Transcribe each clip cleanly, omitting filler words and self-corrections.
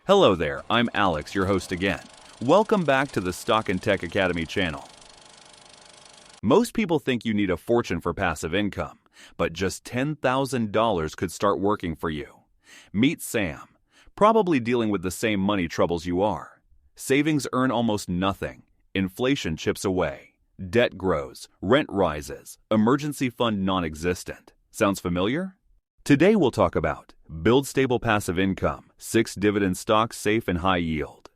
Hello there, I'm Alex, your host again. Welcome back to the Stock and Tech Academy channel. Most people think you need a fortune for passive income, but just $10,000 could start working for you. Meet Sam, probably dealing with the same money troubles you are. Savings earn almost nothing. Inflation chips away. Debt grows. Rent rises. Emergency fund non-existent. Sounds familiar? Today we'll talk about build stable passive income, 6 dividend stocks safe and high yield.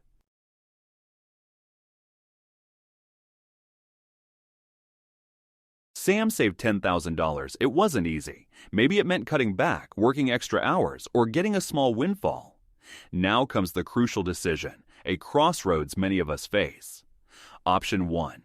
Sam saved $10,000. It wasn't easy. Maybe it meant cutting back, working extra hours, or getting a small windfall. Now comes the crucial decision, a crossroads many of us face. Option 1.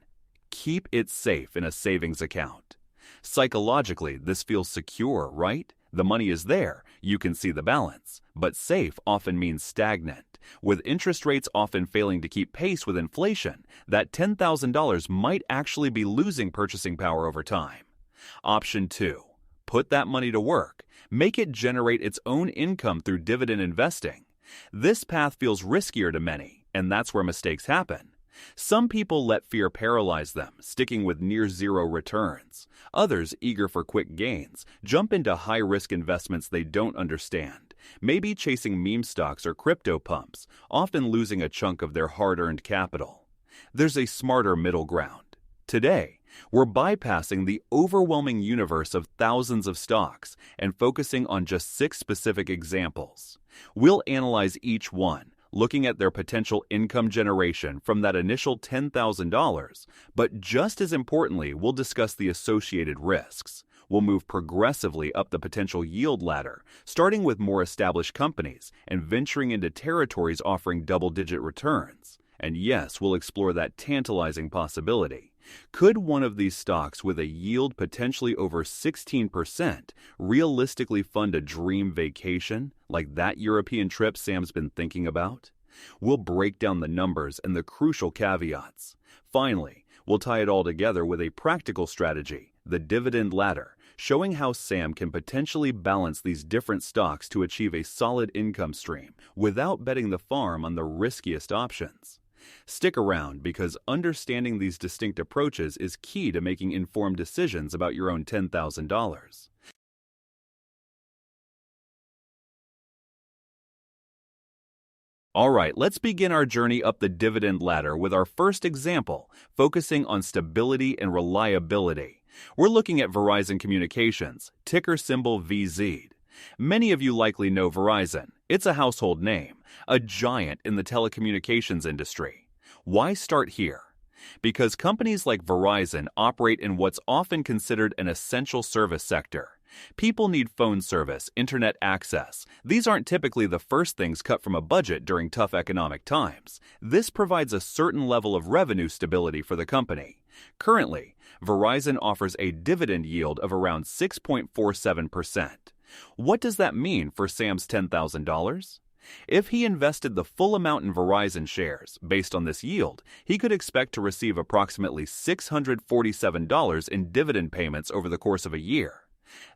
Keep it safe in a savings account. Psychologically, this feels secure, right? The money is there, you can see the balance. But safe often means stagnant. With interest rates often failing to keep pace with inflation, that $10,000 might actually be losing purchasing power over time. Option 2. Put that money to work. Make it generate its own income through dividend investing. This path feels riskier to many, and that's where mistakes happen. Some people let fear paralyze them, sticking with near-zero returns. Others, eager for quick gains, jump into high-risk investments they don't understand, maybe chasing meme stocks or crypto pumps, often losing a chunk of their hard-earned capital. There's a smarter middle ground. Today, we're bypassing the overwhelming universe of thousands of stocks and focusing on just 6 specific examples. We'll analyze each one, looking at their potential income generation from that initial $10,000, but just as importantly, we'll discuss the associated risks. We'll move progressively up the potential yield ladder, starting with more established companies and venturing into territories offering double-digit returns. And yes, we'll explore that tantalizing possibility. Could one of these stocks with a yield potentially over 16% realistically fund a dream vacation, like that European trip Sam's been thinking about? We'll break down the numbers and the crucial caveats. Finally, we'll tie it all together with a practical strategy, the Dividend Ladder, showing how Sam can potentially balance these different stocks to achieve a solid income stream without betting the farm on the riskiest options. Stick around because understanding these distinct approaches is key to making informed decisions about your own $10,000. All right, let's begin our journey up the dividend ladder with our first example, focusing on stability and reliability. We're looking at Verizon Communications, ticker symbol VZ. Many of you likely know Verizon. It's a household name, a giant in the telecommunications industry. Why start here? Because companies like Verizon operate in what's often considered an essential service sector. People need phone service, internet access. These aren't typically the first things cut from a budget during tough economic times. This provides a certain level of revenue stability for the company. Currently, Verizon offers a dividend yield of around 6.47%. What does that mean for Sam's $10,000? If he invested the full amount in Verizon shares, based on this yield, he could expect to receive approximately $647 in dividend payments over the course of a year.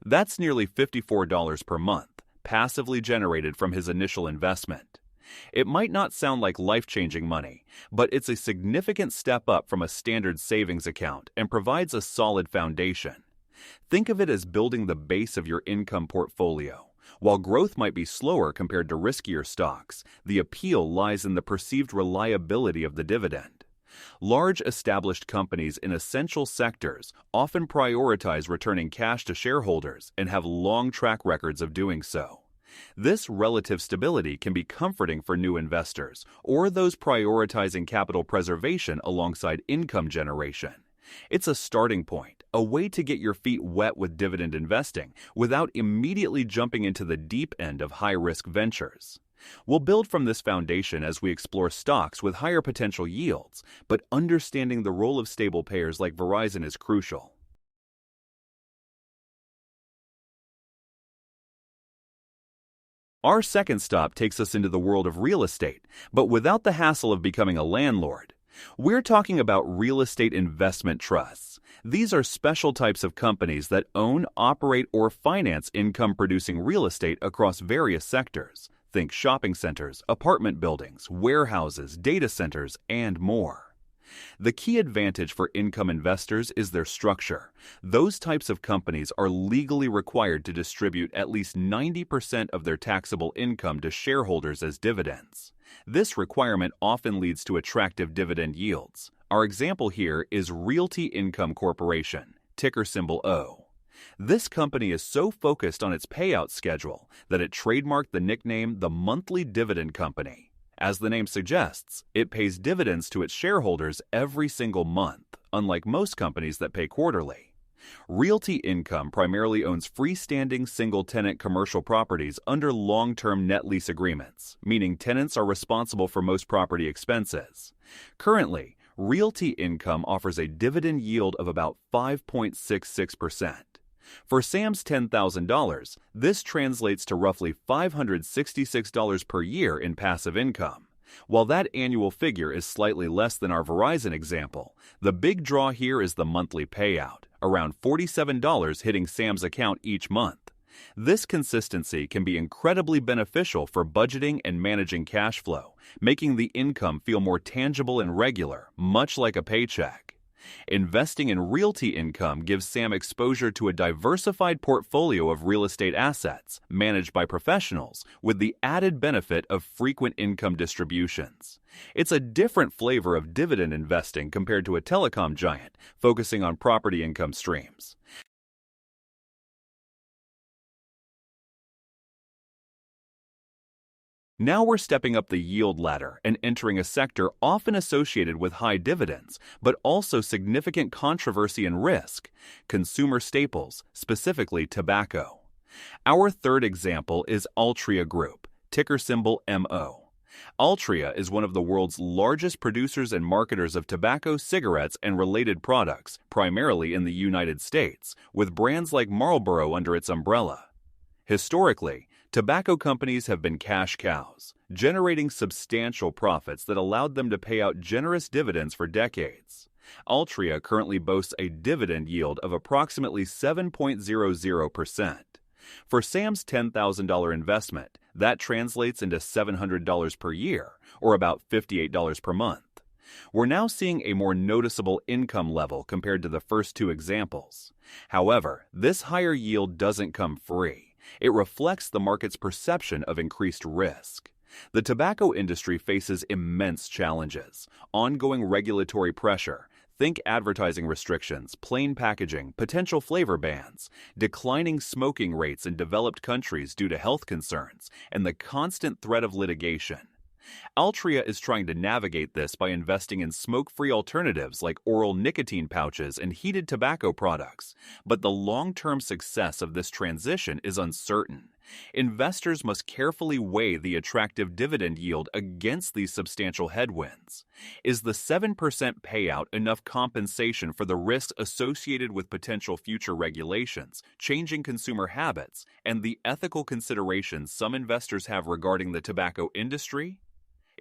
That's nearly $54 per month, passively generated from his initial investment. It might not sound like life-changing money, but it's a significant step up from a standard savings account and provides a solid foundation. Think of it as building the base of your income portfolio. While growth might be slower compared to riskier stocks, the appeal lies in the perceived reliability of the dividend. Large established companies in essential sectors often prioritize returning cash to shareholders and have long track records of doing so. This relative stability can be comforting for new investors or those prioritizing capital preservation alongside income generation. It's a starting point, a way to get your feet wet with dividend investing without immediately jumping into the deep end of high-risk ventures. We'll build from this foundation as we explore stocks with higher potential yields, but understanding the role of stable payers like Verizon is crucial. Our second stop takes us into the world of real estate, but without the hassle of becoming a landlord. We're talking about real estate investment trusts. These are special types of companies that own, operate, or finance income-producing real estate across various sectors. Think shopping centers, apartment buildings, warehouses, data centers, and more. The key advantage for income investors is their structure. Those types of companies are legally required to distribute at least 90% of their taxable income to shareholders as dividends. This requirement often leads to attractive dividend yields. Our example here is Realty Income Corporation, ticker symbol O. This company is so focused on its payout schedule that it trademarked the nickname the Monthly Dividend Company. As the name suggests, it pays dividends to its shareholders every single month, unlike most companies that pay quarterly. Realty Income primarily owns freestanding single-tenant commercial properties under long-term net lease agreements, meaning tenants are responsible for most property expenses. Currently, Realty Income offers a dividend yield of about 5.66%. For Sam's $10,000, this translates to roughly $566 per year in passive income. While that annual figure is slightly less than our Verizon example, the big draw here is the monthly payout, around $47 hitting Sam's account each month. This consistency can be incredibly beneficial for budgeting and managing cash flow, making the income feel more tangible and regular, much like a paycheck. Investing in Realty Income gives Sam exposure to a diversified portfolio of real estate assets managed by professionals with the added benefit of frequent income distributions. It's a different flavor of dividend investing compared to a telecom giant focusing on property income streams. Now we're stepping up the yield ladder and entering a sector often associated with high dividends, but also significant controversy and risk: consumer staples, specifically tobacco. Our third example is Altria Group, ticker symbol MO. Altria is one of the world's largest producers and marketers of tobacco, cigarettes, and related products, primarily in the United States, with brands like Marlboro under its umbrella. Historically, tobacco companies have been cash cows, generating substantial profits that allowed them to pay out generous dividends for decades. Altria currently boasts a dividend yield of approximately 7.00%. For Sam's $10,000 investment, that translates into $700 per year, or about $58 per month. We're now seeing a more noticeable income level compared to the first two examples. However, this higher yield doesn't come free. It reflects the market's perception of increased risk. The tobacco industry faces immense challenges: ongoing regulatory pressure, think advertising restrictions, plain packaging, potential flavor bans, declining smoking rates in developed countries due to health concerns, and the constant threat of litigation. Altria is trying to navigate this by investing in smoke-free alternatives like oral nicotine pouches and heated tobacco products, but the long-term success of this transition is uncertain. Investors must carefully weigh the attractive dividend yield against these substantial headwinds. Is the 7% payout enough compensation for the risks associated with potential future regulations, changing consumer habits, and the ethical considerations some investors have regarding the tobacco industry?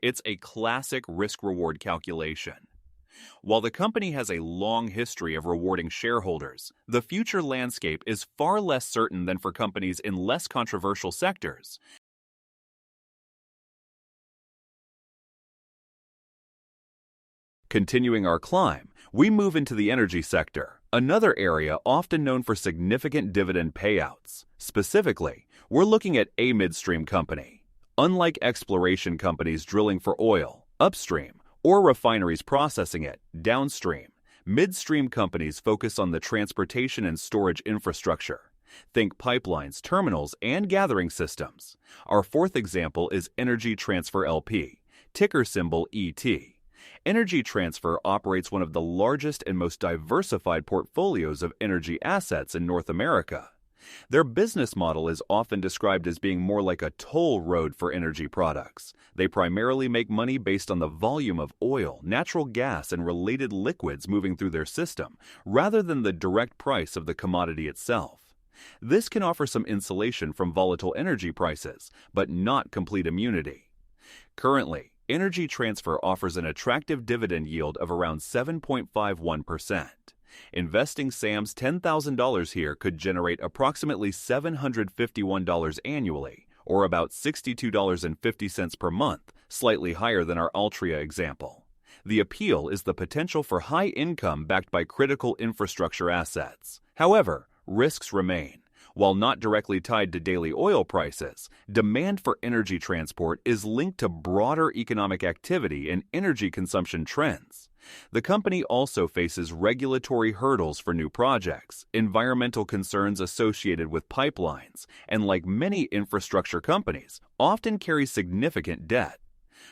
It's a classic risk-reward calculation. While the company has a long history of rewarding shareholders, the future landscape is far less certain than for companies in less controversial sectors. Continuing our climb, we move into the energy sector, another area often known for significant dividend payouts. Specifically, we're looking at a midstream company. Unlike exploration companies drilling for oil, upstream, or refineries processing it, downstream, midstream companies focus on the transportation and storage infrastructure. Think pipelines, terminals, and gathering systems. Our fourth example is Energy Transfer LP, ticker symbol ET. Energy Transfer operates one of the largest and most diversified portfolios of energy assets in North America. Their business model is often described as being more like a toll road for energy products. They primarily make money based on the volume of oil, natural gas, and related liquids moving through their system, rather than the direct price of the commodity itself. This can offer some insulation from volatile energy prices, but not complete immunity. Currently, Energy Transfer offers an attractive dividend yield of around 7.51%. Investing Sam's $10,000 here could generate approximately $751 annually, or about $62.50 per month, slightly higher than our Altria example. The appeal is the potential for high income backed by critical infrastructure assets. However, risks remain. While not directly tied to daily oil prices, demand for energy transport is linked to broader economic activity and energy consumption trends. The company also faces regulatory hurdles for new projects, environmental concerns associated with pipelines, and like many infrastructure companies, often carries significant debt.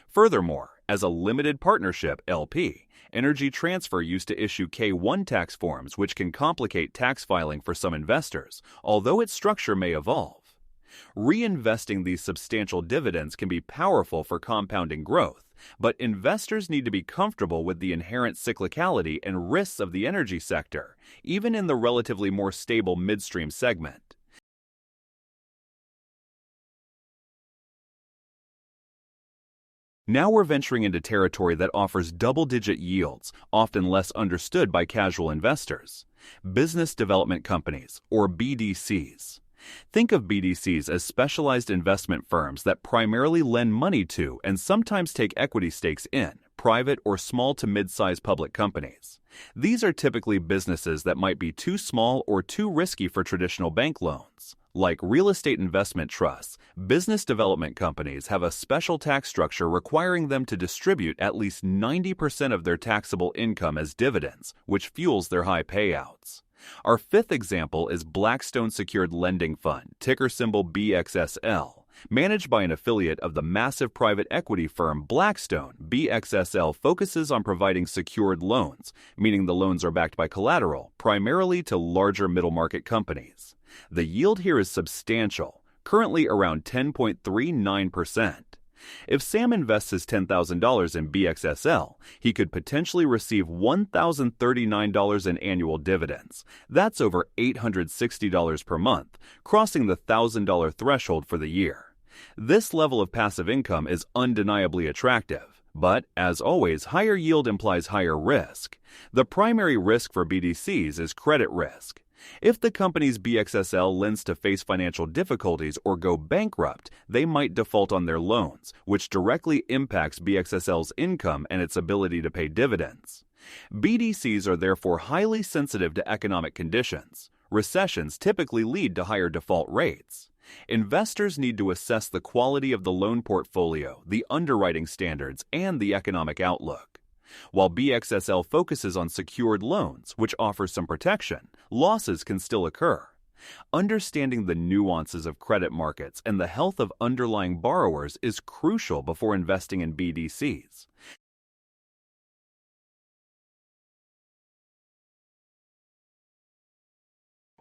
Furthermore, as a limited partnership LP, Energy Transfer used to issue K-1 tax forms, which can complicate tax filing for some investors, although its structure may evolve. Reinvesting these substantial dividends can be powerful for compounding growth, but investors need to be comfortable with the inherent cyclicality and risks of the energy sector, even in the relatively more stable midstream segment. Now we're venturing into territory that offers double-digit yields, often less understood by casual investors. Business development companies, or BDCs. Think of BDCs as specialized investment firms that primarily lend money to and sometimes take equity stakes in private or small to mid-sized public companies. These are typically businesses that might be too small or too risky for traditional bank loans. Like real estate investment trusts, business development companies have a special tax structure requiring them to distribute at least 90% of their taxable income as dividends, which fuels their high payouts. Our fifth example is Blackstone Secured Lending Fund, ticker symbol BXSL. Managed by an affiliate of the massive private equity firm Blackstone, BXSL focuses on providing secured loans, meaning the loans are backed by collateral, primarily to larger middle-market companies. The yield here is substantial, currently around 10.39%. If Sam invests his $10,000 in BXSL, he could potentially receive $1,039 in annual dividends. That's over $860 per month, crossing the $1,000 threshold for the year. This level of passive income is undeniably attractive, but as always, higher yield implies higher risk. The primary risk for BDCs is credit risk. If the company's BXSL lends to face financial difficulties or go bankrupt, they might default on their loans, which directly impacts BXSL's income and its ability to pay dividends. BDCs are therefore highly sensitive to economic conditions. Recessions typically lead to higher default rates. Investors need to assess the quality of the loan portfolio, the underwriting standards, and the economic outlook. While BXSL focuses on secured loans, which offers some protection, losses can still occur. Understanding the nuances of credit markets and the health of underlying borrowers is crucial before investing in BDCs.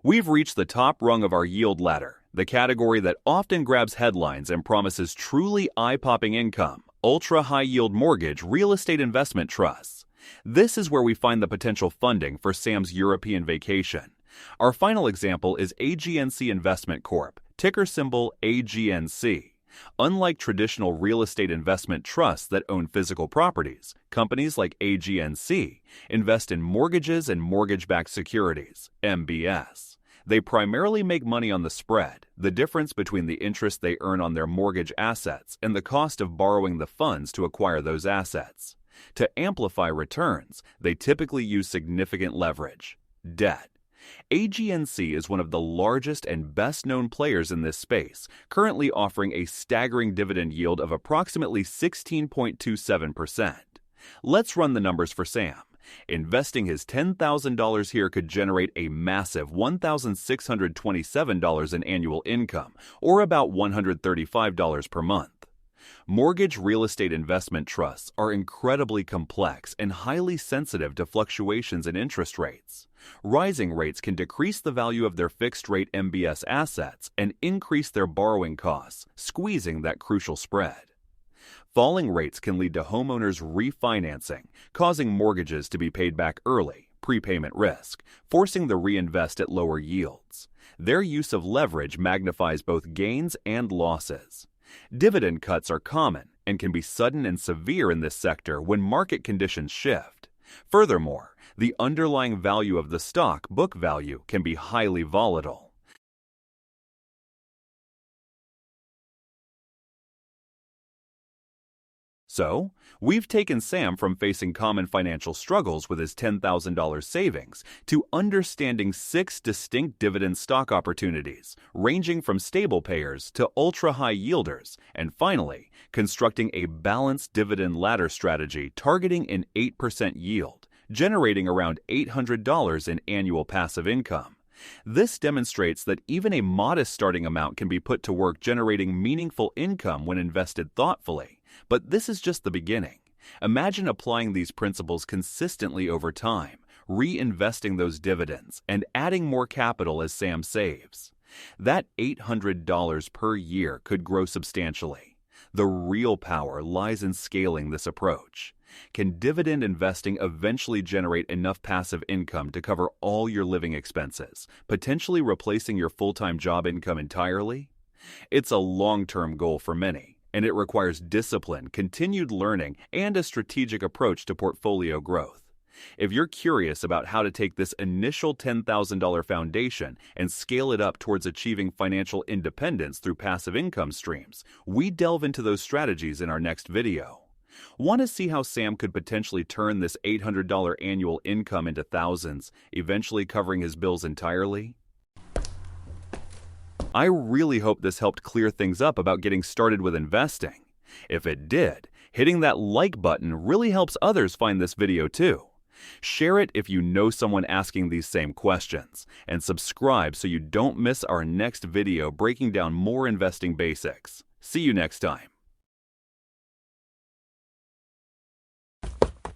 We've reached the top rung of our yield ladder, the category that often grabs headlines and promises truly eye-popping income: ultra-high-yield mortgage real estate investment trusts. This is where we find the potential funding for Sam's European vacation. Our final example is AGNC Investment Corp, ticker symbol AGNC. Unlike traditional real estate investment trusts that own physical properties, companies like AGNC invest in mortgages and mortgage-backed securities, MBS. They primarily make money on the spread, the difference between the interest they earn on their mortgage assets and the cost of borrowing the funds to acquire those assets. To amplify returns, they typically use significant leverage, debt. AGNC is one of the largest and best-known players in this space, currently offering a staggering dividend yield of approximately 16.27%. Let's run the numbers for Sam. Investing his $10,000 here could generate a massive $1,627 in annual income, or about $135 per month. Mortgage real estate investment trusts are incredibly complex and highly sensitive to fluctuations in interest rates. Rising rates can decrease the value of their fixed-rate MBS assets and increase their borrowing costs, squeezing that crucial spread. Falling rates can lead to homeowners refinancing, causing mortgages to be paid back early, prepayment risk, forcing them to reinvest at lower yields. Their use of leverage magnifies both gains and losses. Dividend cuts are common and can be sudden and severe in this sector when market conditions shift. Furthermore, the underlying value of the stock, book value, can be highly volatile. So, we've taken Sam from facing common financial struggles with his $10,000 savings to understanding 6 distinct dividend stock opportunities, ranging from stable payers to ultra-high yielders, and finally, constructing a balanced dividend ladder strategy targeting an 8% yield, generating around $800 in annual passive income. This demonstrates that even a modest starting amount can be put to work generating meaningful income when invested thoughtfully. But this is just the beginning. Imagine applying these principles consistently over time, reinvesting those dividends, and adding more capital as Sam saves. That $800 per year could grow substantially. The real power lies in scaling this approach. Can dividend investing eventually generate enough passive income to cover all your living expenses, potentially replacing your full-time job income entirely? It's a long-term goal for many, and it requires discipline, continued learning, and a strategic approach to portfolio growth. If you're curious about how to take this initial $10,000 foundation and scale it up towards achieving financial independence through passive income streams, we delve into those strategies in our next video. Want to see how Sam could potentially turn this $800 annual income into thousands, eventually covering his bills entirely? I really hope this helped clear things up about getting started with investing. If it did, hitting that like button really helps others find this video too. Share it if you know someone asking these same questions, and subscribe so you don't miss our next video breaking down more investing basics. See you next time.